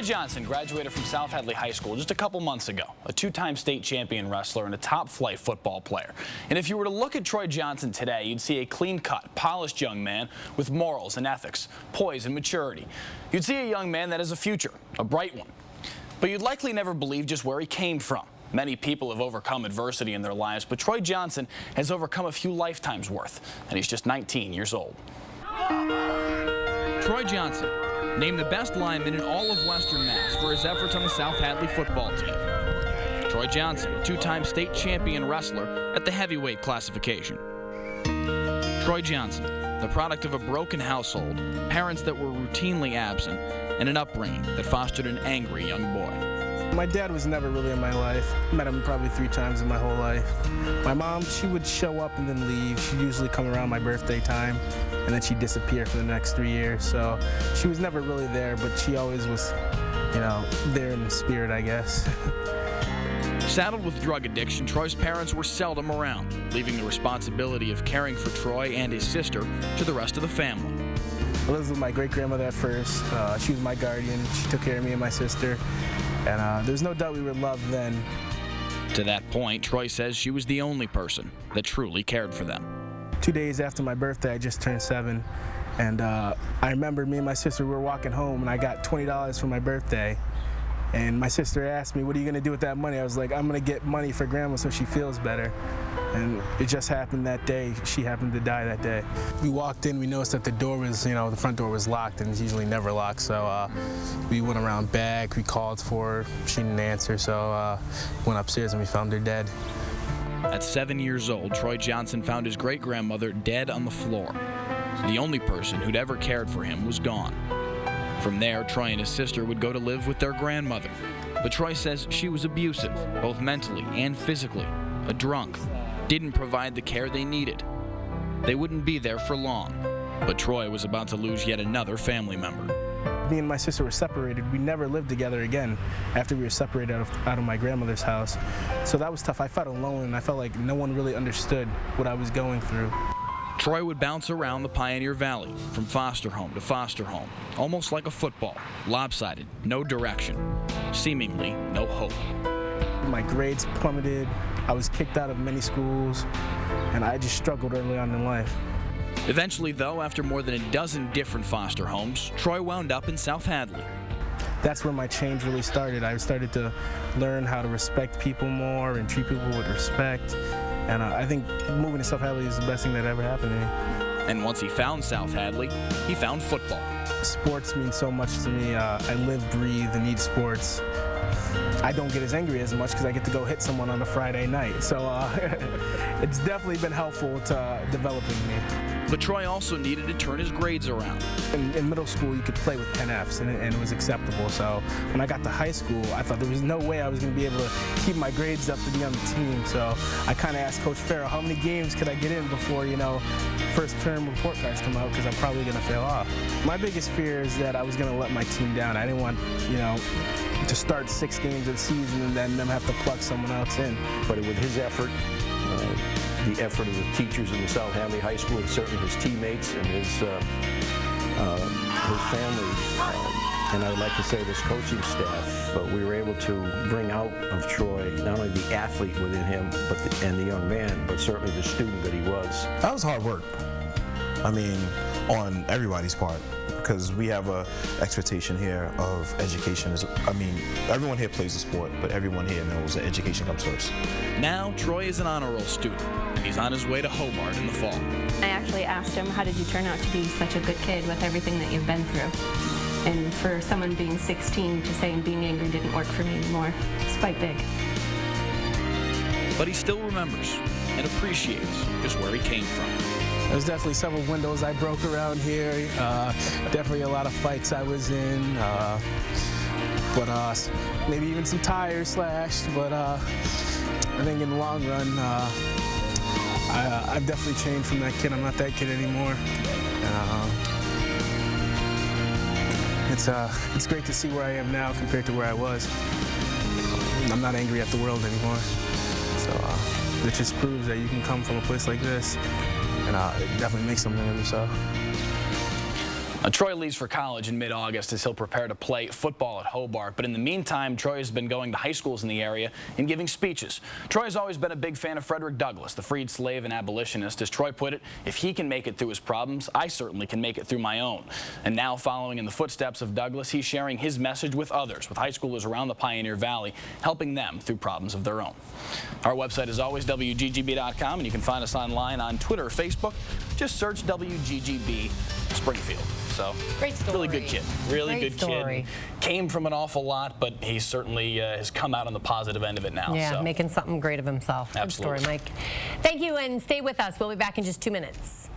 Johnson graduated from South Hadley High School just a couple months ago, a two-time state champion wrestler and a top-flight football player. And if you were to look at Troy Johnson today, you'd see a clean-cut, polished young man with morals and ethics, poise and maturity. You'd see a young man that has a future, a bright one. But you'd likely never believe just where he came from. Many people have overcome adversity in their lives, but Troy Johnson has overcome a few lifetimes worth, and he's just 19 years old. Troy Johnson, named the best lineman in all of Western Mass for his efforts on the South Hadley football team. Troy Johnson, a two-time state champion wrestler at the heavyweight classification. Troy Johnson, the product of a broken household, parents that were routinely absent, and an upbringing that fostered an angry young boy. My dad was never really in my life. Met him probably 3 times in my whole life. My mom, she would show up and then leave. She'd usually come around my birthday time, and then she'd disappear for the next 3 years. So she was never really there, but she always was, there in the spirit, I guess. Saddled with drug addiction, Troy's parents were seldom around, leaving the responsibility of caring for Troy and his sister to the rest of the family. I lived with my great-grandmother at first. She was my guardian. She took care of me and my sister. And there's no doubt we were loved then. To that point, Troy says she was the only person that truly cared for them. 2 days after my birthday, I just turned 7. And I remember me and my sister were walking home, and I got $20 for my birthday. And my sister asked me, "What are you going to do with that money?" I was like, "I'm going to get money for Grandma so she feels better." And it just happened that day. She happened to die that day. We walked in, we noticed that the door was, the front door was locked, and it's usually never locked. So we went around back, we called for her, she didn't answer, so went upstairs and we found her dead. At 7 years old, Troy Johnson found his great-grandmother dead on the floor. The only person who'd ever cared for him was gone. From there, Troy and his sister would go to live with their grandmother. But Troy says she was abusive, both mentally and physically, a drunk, didn't provide the care they needed. They wouldn't be there for long, but Troy was about to lose yet another family member. Me and my sister were separated. We never lived together again after we were separated out of my grandmother's house. So that was tough. I felt alone, and I felt like no one really understood what I was going through. Troy would bounce around the Pioneer Valley, from foster home to foster home, almost like a football, lopsided, no direction, seemingly no hope. My grades plummeted, I was kicked out of many schools, and I just struggled early on in life. Eventually, though, after more than a dozen different foster homes, Troy wound up in South Hadley. That's where my change really started. I started to learn how to respect people more and treat people with respect. And I think moving to South Hadley is the best thing that ever happened to me. And once he found South Hadley, he found football. Sports mean so much to me. I live, breathe, and need sports. I don't get as angry as much because I get to go hit someone on a Friday night. So it's definitely been helpful to developing me. But Troy also needed to turn his grades around. In middle school, you could play with 10 Fs, and it was acceptable. So when I got to high school, I thought there was no way I was going to be able to keep my grades up to be on the team. So I kind of asked Coach Farrell, how many games could I get in before, first term report cards come out, because I'm probably going to fail off. My biggest fear is that I was going to let my team down. I didn't want, to start 6 games of the season and then them have to plug someone else in. But with his effort, the effort of the teachers in the South Hadley High School, and certainly his teammates and his family, and I would like to say this coaching staff, we were able to bring out of Troy not only the athlete within him and the young man, but certainly the student that he was. That was hard work. On everybody's part, because we have a expectation here of education. Everyone here plays the sport, but everyone here knows that education comes first. Now, Troy is an honor roll student, and he's on his way to Hobart in the fall. I actually asked him, how did you turn out to be such a good kid with everything that you've been through? And for someone being 16 to say being angry didn't work for me anymore, it's quite big. But he still remembers and appreciates just where he came from. There's definitely several windows I broke around here. Definitely a lot of fights I was in. But maybe even some tires slashed. But I think in the long run, I've definitely changed from that kid. I'm not that kid anymore. It's great to see where I am now compared to where I was. I'm not angry at the world anymore. So it just proves that you can come from a place like this and definitely make something of yourself. Troy leaves for college in mid-August as he'll prepare to play football at Hobart. But in the meantime, Troy has been going to high schools in the area and giving speeches. Troy has always been a big fan of Frederick Douglass, the freed slave and abolitionist. As Troy put it, if he can make it through his problems, I certainly can make it through my own. And now, following in the footsteps of Douglass, he's sharing his message with others, with high schoolers around the Pioneer Valley, helping them through problems of their own. Our website is always WGGB.com, and you can find us online on Twitter or Facebook. Just search WGGB Springfield. So, great story. Really good kid. Really great good story. kid. Came from an awful lot, but he certainly has come out on the positive end of it now. Yeah, so. Making something great of himself. Absolutely. Good story, Mike. Thank you, and stay with us. We'll be back in just 2 minutes.